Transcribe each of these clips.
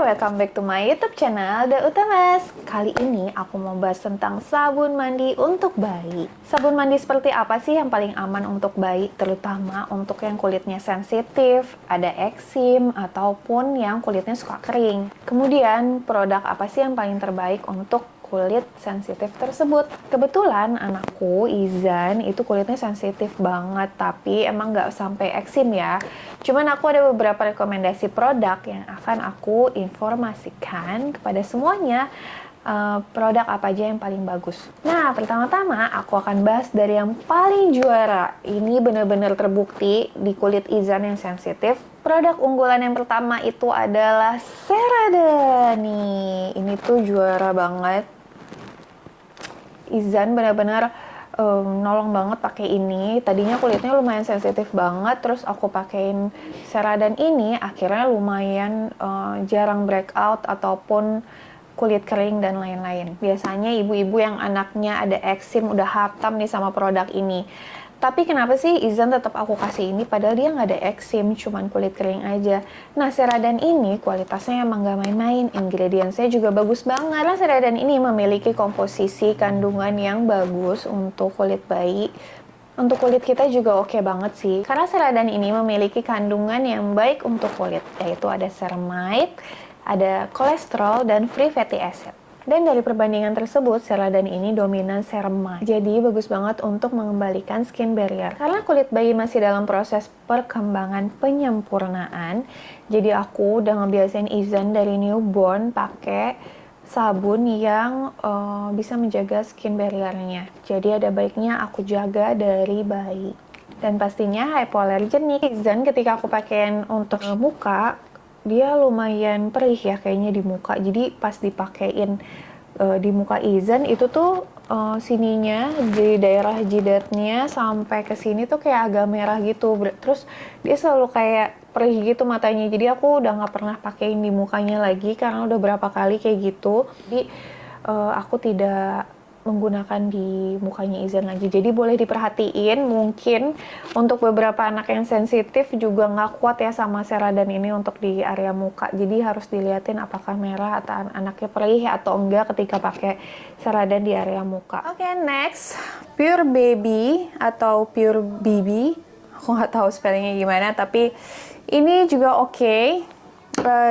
welcome back to my YouTube channel The Utamas. Kali ini aku mau bahas tentang sabun mandi untuk bayi. Sabun mandi seperti apa sih yang paling aman untuk bayi, terutama untuk yang kulitnya sensitif, ada eksim, ataupun yang kulitnya suka kering. Kemudian, produk apa sih yang paling terbaik untuk kulit sensitif tersebut? Kebetulan anakku Izan itu kulitnya sensitif banget, tapi emang nggak sampai eksim ya. Cuman aku ada beberapa rekomendasi produk yang akan aku informasikan kepada semuanya. Produk apa aja yang paling bagus. Nah, pertama-tama aku akan bahas dari yang paling juara. Ini benar-benar terbukti di kulit Izan yang sensitif. Produk unggulan yang pertama itu adalah CeraDe. Nih, ini tuh juara banget. Izan benar-benar nolong banget pakai ini. Tadinya kulitnya lumayan sensitif banget, terus aku pakein CeraDe ini, akhirnya lumayan jarang breakout ataupun kulit kering dan lain-lain. Biasanya ibu-ibu yang anaknya ada eksim udah hatam nih sama produk ini. Tapi kenapa sih Izan tetap aku kasih ini padahal dia nggak ada eksim, cuman kulit kering aja. Nah, CeraDe ini kualitasnya emang nggak main-main, ingredientsnya juga bagus banget. Karena CeraDe ini memiliki komposisi kandungan yang bagus untuk kulit bayi. Untuk kulit kita juga oke banget sih. Karena CeraDe ini memiliki kandungan yang baik untuk kulit, yaitu ada ceramide, ada kolesterol, dan free fatty acid. Dan dari perbandingan tersebut, CeraDe ini dominan ceramide. Jadi bagus banget untuk mengembalikan skin barrier. Karena kulit bayi masih dalam proses perkembangan penyempurnaan, jadi aku udah ngebiasain Izan dari newborn pakai sabun yang bisa menjaga skin barriernya. Jadi ada baiknya aku jaga dari bayi. Dan pastinya hypoallergenic. Izan ketika aku pakein untuk muka, dia lumayan perih ya kayaknya di muka. Jadi pas dipakein di muka Izan itu tuh sininya di daerah jidatnya sampai ke sini tuh kayak agak merah gitu. Terus dia selalu kayak perih gitu matanya. Jadi aku udah nggak pernah pakein di mukanya lagi karena udah berapa kali kayak gitu. Jadi aku tidak menggunakan di mukanya Izan lagi. Jadi boleh diperhatiin, mungkin untuk beberapa anak yang sensitif juga nggak kuat ya sama CeraDe ini untuk di area muka. Jadi harus dilihatin apakah merah atau anaknya perih atau enggak ketika pakai CeraDe di area muka. Oke, next, Pure Baby atau Pure BB. Aku nggak tahu spellingnya gimana, tapi ini juga oke.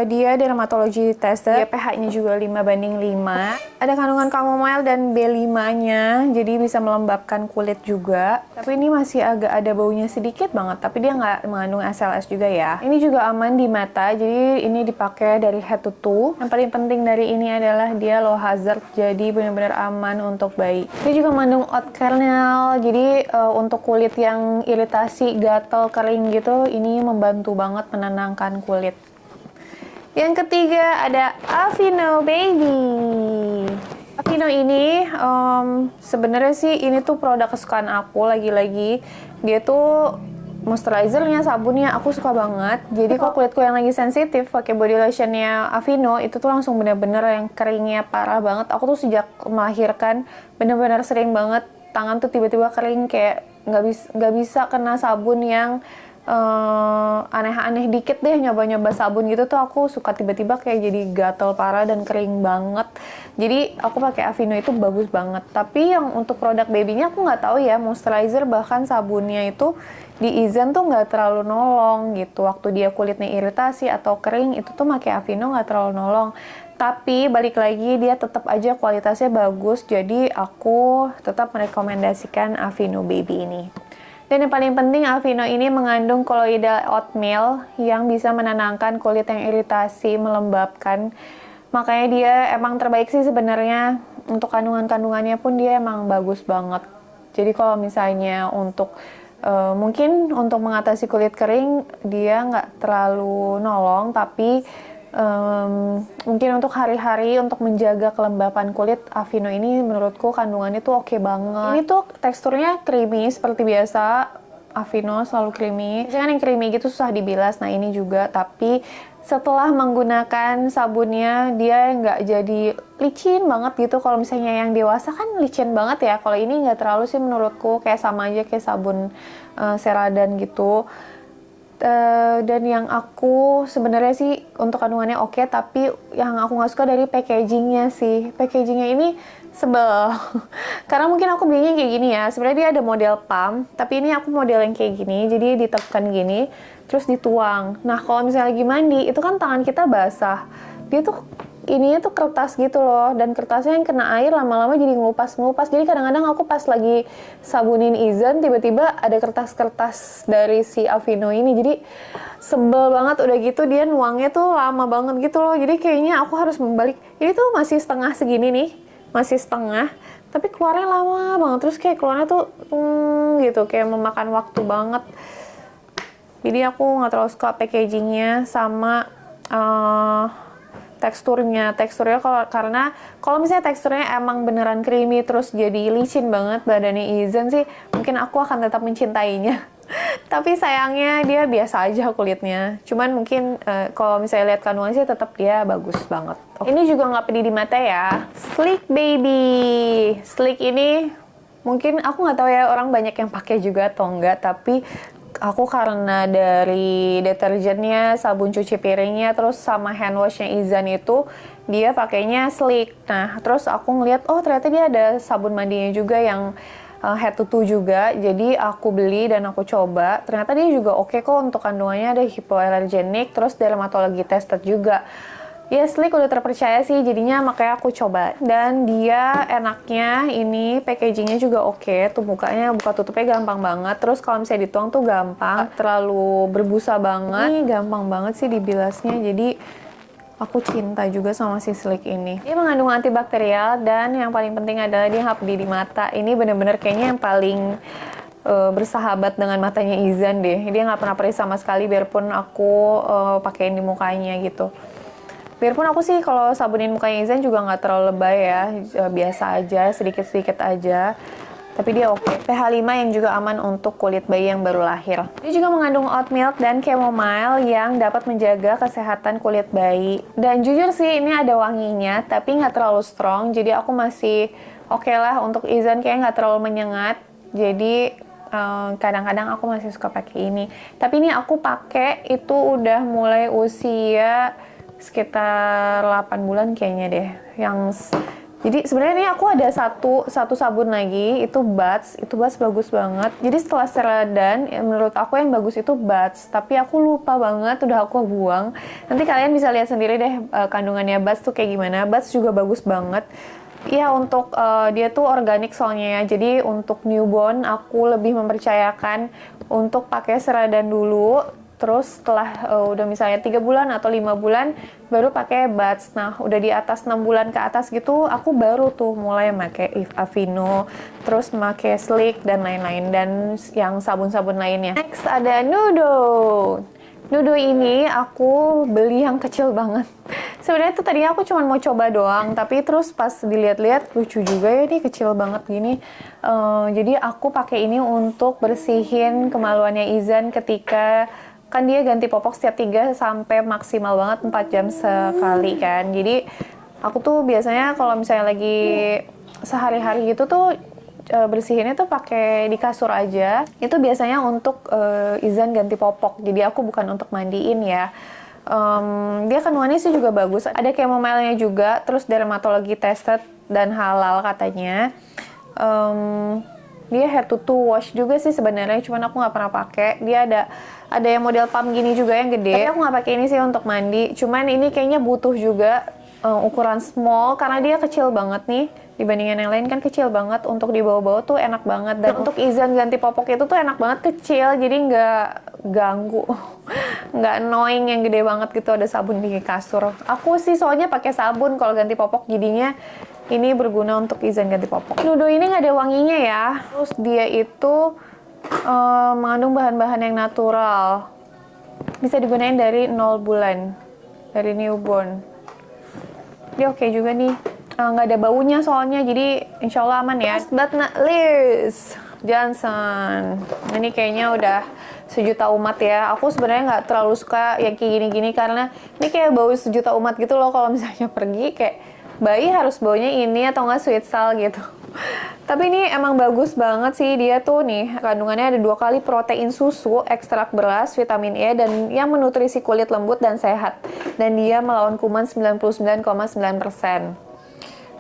Dia dermatology tested, dia pH-nya juga 5:5. Ada kandungan chamomile dan B5-nya, jadi bisa melembabkan kulit juga. Tapi ini masih agak ada baunya sedikit banget, tapi dia nggak mengandung SLS juga ya. Ini juga aman di mata, jadi ini dipakai dari head to toe. Yang paling penting dari ini adalah dia low hazard, jadi benar-benar aman untuk bayi. Dia juga mengandung oat kernel, jadi untuk kulit yang iritasi, gatal, kering gitu, ini membantu banget menenangkan kulit. Yang ketiga ada Aveeno Baby. Aveeno ini sebenarnya sih ini tuh produk kesukaan aku lagi-lagi. Dia tuh moisturizernya, sabunnya aku suka banget. Jadi kalau kulitku yang lagi sensitif pakai body lotionnya Aveeno itu tuh langsung bener-bener yang keringnya parah banget. Aku tuh sejak melahirkan bener-bener sering banget tangan tuh tiba-tiba kering kayak nggak bisa kena sabun yang aneh-aneh dikit deh, nyoba-nyoba sabun gitu tuh aku suka tiba-tiba kayak jadi gatel parah dan kering banget. Jadi aku pakai Aveeno itu bagus banget. Tapi yang untuk produk babynya aku nggak tahu ya, moisturizer bahkan sabunnya itu di Izan tuh nggak terlalu nolong gitu. Waktu dia kulitnya iritasi atau kering itu tuh pakai Aveeno nggak terlalu nolong. Tapi balik lagi dia tetap aja kualitasnya bagus. Jadi aku tetap merekomendasikan Aveeno Baby ini. Dan yang paling penting, Aveeno ini mengandung colloidal oatmeal yang bisa menenangkan kulit yang iritasi, melembabkan. Makanya dia emang terbaik sih sebenarnya. Untuk kandungan-kandungannya pun dia emang bagus banget. Jadi kalau misalnya untuk mungkin untuk mengatasi kulit kering dia nggak terlalu nolong, tapi mungkin untuk hari-hari untuk menjaga kelembapan kulit, Aveeno ini menurutku kandungannya tuh oke banget. Ini tuh teksturnya creamy seperti biasa. Aveeno selalu creamy. Biasanya kan yang creamy gitu susah dibilas. Nah ini juga, tapi setelah menggunakan sabunnya dia nggak jadi licin banget gitu. Kalau misalnya yang dewasa kan licin banget ya. Kalau ini nggak terlalu sih menurutku, kayak sama aja kayak sabun CeraDe gitu. Dan yang aku sebenarnya sih untuk kandungannya oke, tapi yang aku nggak suka dari packagingnya sih. Packagingnya ini sebel. Karena mungkin aku belinya kayak gini ya. Sebenarnya dia ada model pump, tapi ini aku model yang kayak gini. Jadi ditekan gini, terus dituang. Nah kalau misalnya lagi mandi, itu kan tangan kita basah. Dia tuh ininya tuh kertas gitu loh, dan kertasnya yang kena air lama-lama jadi ngelupas-ngelupas. Jadi kadang-kadang aku pas lagi sabunin Izan, tiba-tiba ada kertas-kertas dari si Aveeno ini. Jadi sebel banget, udah gitu dia nuangnya tuh lama banget gitu loh. Jadi kayaknya aku harus membalik. Ini tuh masih setengah segini nih, masih setengah, tapi keluarnya lama banget. Terus kayak keluarnya tuh gitu, kayak memakan waktu banget. Jadi aku nggak terlalu suka packagingnya sama teksturnya karena kalau misalnya teksturnya emang beneran creamy terus jadi licin banget badannya Izan sih, mungkin aku akan tetap mencintainya. Tapi sayangnya dia biasa aja kulitnya. Cuman mungkin kalau misalnya lihat kandungan sih tetap dia bagus banget. Ini juga nggak pedih di mata ya. Sleek Baby. Sleek ini mungkin aku nggak tahu ya orang banyak yang pakai juga atau enggak, tapi aku karena dari deterjennya, sabun cuci piringnya, terus sama hand washnya Izan itu dia pakainya Sleek. Nah, terus aku ngeliat, oh ternyata dia ada sabun mandinya juga yang head to toe juga. Jadi aku beli dan aku coba. Ternyata dia juga oke kok untuk kandungannya, ada hypoallergenic, terus dermatologi tested juga. Ya Sleek udah terpercaya sih, jadinya makanya aku coba. Dan dia enaknya ini packagingnya juga oke. Tuh bukanya, buka tutupnya gampang banget. Terus kalau misalnya dituang tuh gampang, terlalu berbusa banget. Ini gampang banget sih dibilasnya, jadi aku cinta juga sama si Sleek ini. Dia mengandung antibakterial dan yang paling penting adalah dia nggak pedih di mata. Ini bener-bener kayaknya yang paling bersahabat dengan matanya Izan deh. Dia nggak pernah perih sama sekali, biarpun aku pakein di mukanya gitu. Biarpun aku sih kalau sabunin mukanya Izan juga nggak terlalu lebay ya, biasa aja, sedikit-sedikit aja. Tapi dia oke. pH 5 yang juga aman untuk kulit bayi yang baru lahir. Dia juga mengandung oat milk dan chamomile yang dapat menjaga kesehatan kulit bayi. Dan jujur sih ini ada wanginya, tapi nggak terlalu strong. Jadi aku masih oke lah untuk Izan, kayak nggak terlalu menyengat. Jadi kadang-kadang aku masih suka pakai ini. Tapi ini aku pakai itu udah mulai usia sekitar 8 bulan kayaknya deh. Jadi sebenarnya ini aku ada satu sabun lagi, itu Buds bagus banget. Jadi setelah Ceradan, menurut aku yang bagus itu Buds, tapi aku lupa banget, udah aku buang. Nanti kalian bisa lihat sendiri deh kandungannya Buds tuh kayak gimana. Buds juga bagus banget. Iya, untuk dia tuh organik soalnya ya. Jadi untuk newborn aku lebih mempercayakan untuk pakai Ceradan dulu. Terus setelah udah misalnya 3 bulan atau 5 bulan baru pakai Buds. Nah, udah di atas 6 bulan ke atas gitu, aku baru tuh mulai pakai Aveeno, terus pakai Sleek dan lain-lain, dan yang sabun-sabun lainnya. Next ada Nudo. Nudo ini aku beli yang kecil banget. Sebenarnya tuh tadinya aku cuma mau coba doang, tapi terus pas dilihat-lihat lucu juga ya, dia kecil banget gini. Jadi aku pakai ini untuk bersihin kemaluannya Izan ketika kan dia ganti popok setiap 3 sampai maksimal banget 4 jam sekali kan. Jadi aku tuh biasanya kalau misalnya lagi sehari-hari gitu tuh bersihinnya tuh pakai di kasur aja. Itu biasanya untuk Izan ganti popok. Jadi aku bukan untuk mandiin ya. Dia kandungannya sih juga bagus. Ada chamomile-nya juga, terus dermatologi tested dan halal katanya. Dia head to toe wash juga sih sebenarnya, cuman aku nggak pernah pakai. Dia ada yang model pump gini juga yang gede. Tapi aku nggak pakai ini sih untuk mandi. Cuman ini kayaknya butuh juga ukuran small karena dia kecil banget nih. Dibandingin yang lain kan kecil banget, untuk dibawa-bawa tuh enak banget. Dan untuk Izan ganti popok itu tuh enak banget kecil, jadi nggak ganggu, nggak annoying yang gede banget gitu ada sabun di kasur. Aku sih soalnya pakai sabun kalau ganti popok, jadinya ini berguna untuk Izan ganti popok. Nudo ini nggak ada wanginya ya. Terus dia itu mengandung bahan-bahan yang natural. Bisa digunain dari 0 bulan, dari newborn. Dia oke juga nih. Nggak ada baunya soalnya, jadi insya Allah aman ya. Last but not least, Johnson. Ini kayaknya udah sejuta umat ya. Aku sebenarnya nggak terlalu suka yang kayak gini-gini karena ini kayak bau sejuta umat gitu loh. Kalau misalnya pergi kayak bayi harus baunya ini atau nggak sweet sal gitu. Tapi ini emang bagus banget sih, dia tuh nih kandungannya ada 2 kali protein susu, ekstrak beras, vitamin E, dan yang menutrisi kulit lembut dan sehat. Dan dia melawan kuman 99,9%.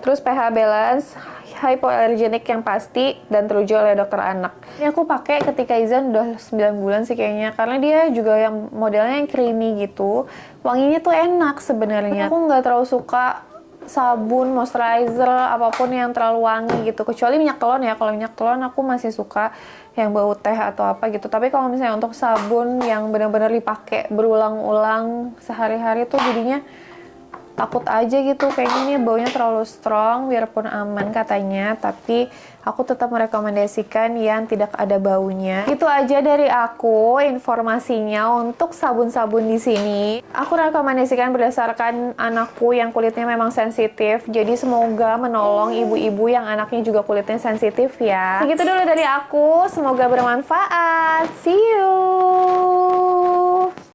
Terus pH balance, hypoallergenic yang pasti, dan teruji oleh dokter anak. Ini aku pakai ketika Izan udah 9 bulan sih kayaknya, karena dia juga yang modelnya yang creamy gitu. Wanginya tuh enak sebenarnya. Aku nggak terlalu suka sabun, moisturizer, apapun yang terlalu wangi gitu. Kecuali minyak telon ya. Kalau minyak telon aku masih suka yang bau teh atau apa gitu. Tapi kalau misalnya untuk sabun yang benar-benar dipakai berulang-ulang sehari-hari tuh jadinya takut aja gitu, kayaknya ini baunya terlalu strong biarpun aman katanya, tapi aku tetap merekomendasikan yang tidak ada baunya. Itu aja dari aku informasinya untuk sabun-sabun di sini. Aku rekomendasikan berdasarkan anakku yang kulitnya memang sensitif, jadi semoga menolong ibu-ibu yang anaknya juga kulitnya sensitif ya. Segitu dulu dari aku, semoga bermanfaat. See you!